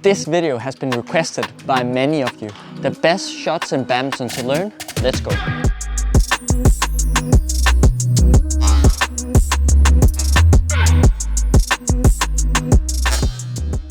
This video has been requested by many of you. The best shots in badminton to learn. Let's go.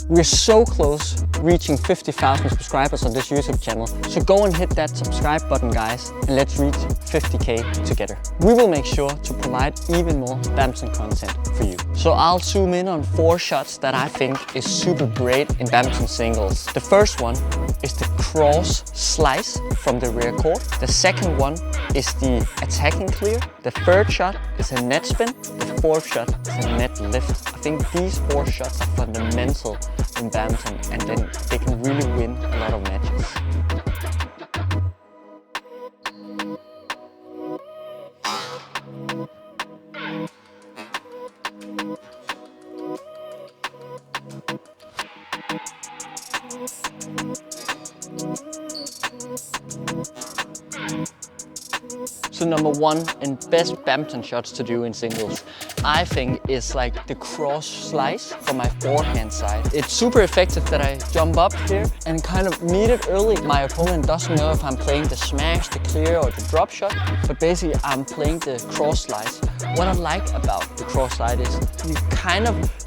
We're so close reaching 50,000 subscribers on this YouTube channel, so go and hit that subscribe button, guys, and let's reach 50k together. We will make sure to provide even more badminton content for you. So I'll zoom in on 4 shots that I think is super great in badminton singles. The first one is the cross slice from the rear court. The second one is the attacking clear. The third shot is a net spin. The fourth shot is a net lift. I think these 4 shots are fundamental in badminton, and then they can really win a lot of matches. So number 1 and best badminton shots to do in singles, I think, is like the cross slice from my forehand side. It's super effective that I jump up here and kind of meet it early. My opponent doesn't know if I'm playing the smash, the clear or the drop shot, but basically I'm playing the cross slice. What I like about the cross slide is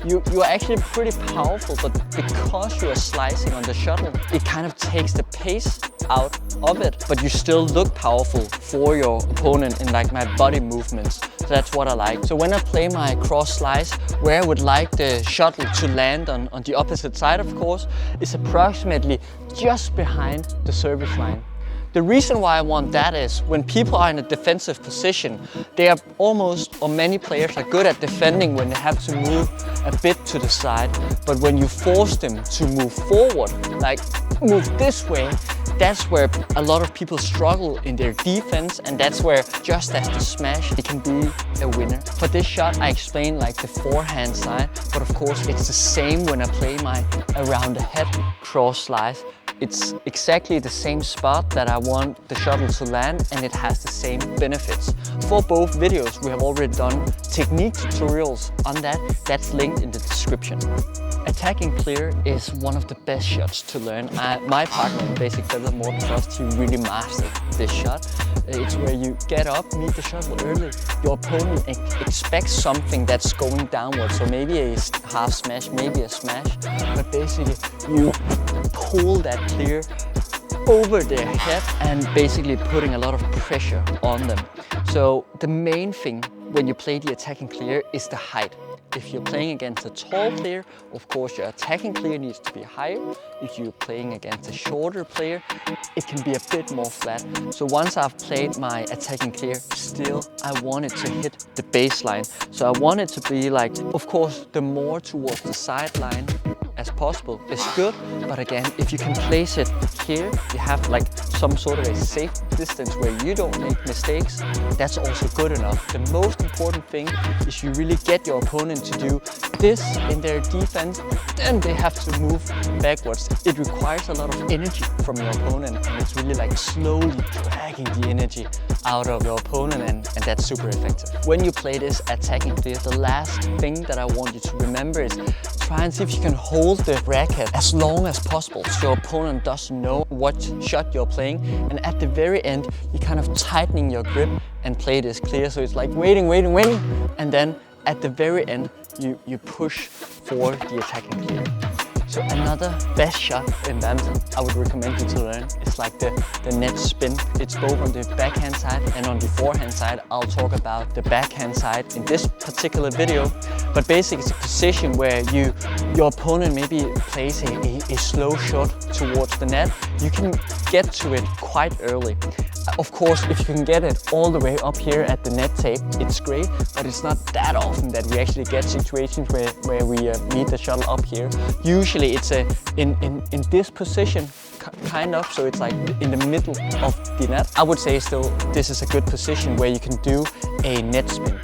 you're actually pretty powerful, but because you are slicing on the shuttle, it kind of takes the pace out of it, but you still look powerful for your opponent in like my body movements. So that's what I like. So when I play my cross slice, where I would like the shuttle to land on the opposite side, of course, is approximately just behind the service line. The reason why I want that is when people are in a defensive position, they are almost, or many players are good at defending when they have to move a bit to the side. But when you force them to move forward, like move this way, that's where a lot of people struggle in their defense, and that's where, just as the smash, it can be a winner. For this shot, I explained like the forehand side, but of course it's the same when I play my around the head cross slice. It's exactly the same spot that I want the shuttle to land, and it has the same benefits. For both videos, we have already done technique tutorials on that. That's linked in the description. Attacking clear is one of the best shots to learn. My partner in Basic Feather, Morten Frost, he really mastered this shot. It's where you get up, meet the shuttle early. Your opponent expects something that's going downwards, so maybe a half smash, maybe a smash, but basically you pull that clear over their head and basically putting a lot of pressure on them. So the main thing when you play the attacking clear is the height. If you're playing against a tall player, of course your attacking clear needs to be higher. If you're playing against a shorter player, it can be a bit more flat. So once I've played my attacking clear, still I want it to hit the baseline. So I want it to be like, of course, the more towards the sideline as possible is good, but again, if you can place it here, you have like some sort of a safe distance where you don't make mistakes, that's also good enough. The most important thing is you really get your opponent to do this in their defense, then they have to move backwards. It requires a lot of energy from your opponent, and it's really like slowly dragging the energy out of your opponent, and that's super effective. When you play this attacking clear, the last thing that I want you to remember is try and see if you can hold the racket as long as possible so your opponent doesn't know what shot you're playing, and at the very end you're kind of tightening your grip and play this clear, so it's like waiting, and then at the very end you push for the attacking clear. So another best shot in badminton I would recommend you to learn is like the net spin. It's both on the backhand side and on the forehand side. I'll talk about the backhand side in this particular video, but basically it's a position where your opponent maybe plays a slow shot towards the net. You can get to it quite early. Of course, if you can get it all the way up here at the net tape, it's great, but it's not that often that we actually get situations where we meet the shuttle up here. Usually it's in this position, kind of, so it's like in the middle of the net. I would say still this is a good position where you can do a net spin.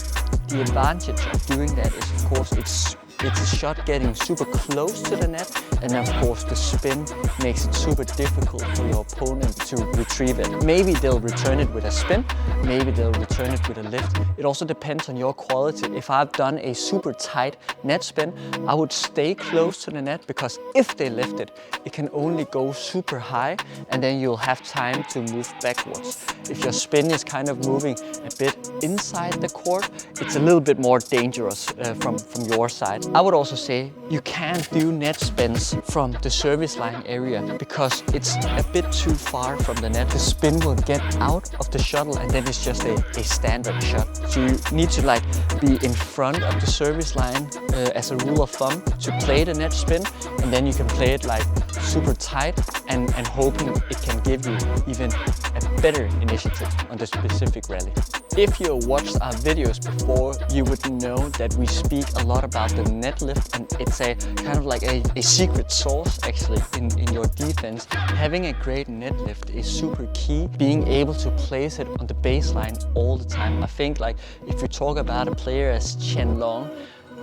The advantage of doing that is, of course, it's It's a shot getting super close to the net, and of course the spin makes it super difficult for your opponent to retrieve it. Maybe they'll return it with a spin, maybe they'll return it with a lift. It also depends on your quality. If I've done a super tight net spin, I would stay close to the net, because if they lift it, it can only go super high, and then you'll have time to move backwards. If your spin is kind of moving a bit inside the court, it's a little bit more dangerous from your side. I would also say you can't do net spins from the service line area, because it's a bit too far from the net. The spin will get out of the shuttle, and then it's just a standard shot. So you need to like be in front of the service line as a rule of thumb to play the net spin, and then you can play it like super tight and hoping it can give you even a better initiative on the specific rally. If you watched our videos before, you would know that we speak a lot about the net lift, and it's a kind of like a secret sauce actually in your defense. Having a great net lift is super key. Being able to place it on the baseline all the time. I think like if you talk about a player as Chen Long,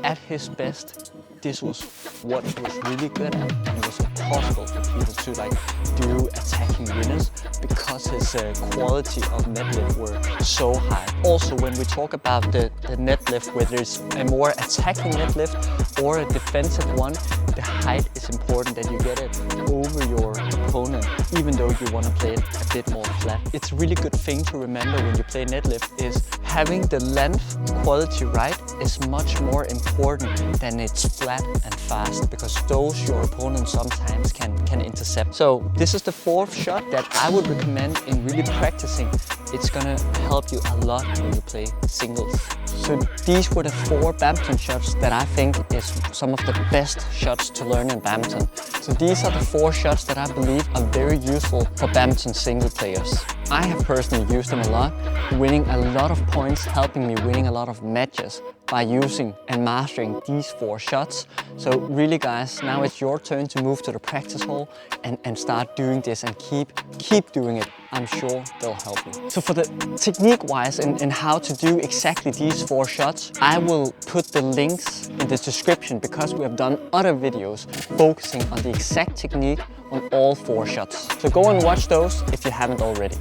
at his best, this was what he was really good at, and it was impossible for people to like do attacking winners because his quality of net lift were so high. Also, when we talk about the net lift, whether it's a more attacking net lift or a defensive one, the height is important, that you get it over your opponent, even though you want to play it a bit more flat. It's a really good thing to remember when you play net lift is having the length quality right is much more important than it's flat and fast, because those your opponent sometimes can intercept. So this is the fourth shot that I would recommend in really practicing. It's gonna help you a lot when you play singles. So these were the 4 badminton shots that I think is some of the best shots to learn in badminton. So these are the 4 shots that I believe are very useful for badminton single players. I have personally used them a lot, winning a lot of points, helping me winning a lot of matches by using and mastering these 4 shots. So really guys, now it's your turn to move to the practice hall and start doing this, and keep doing it. I'm sure they'll help you. So for the technique wise and how to do exactly these 4 shots, I will put the links in the description, because we have done other videos focusing on the exact technique on all 4 shots. So go and watch those if you haven't already.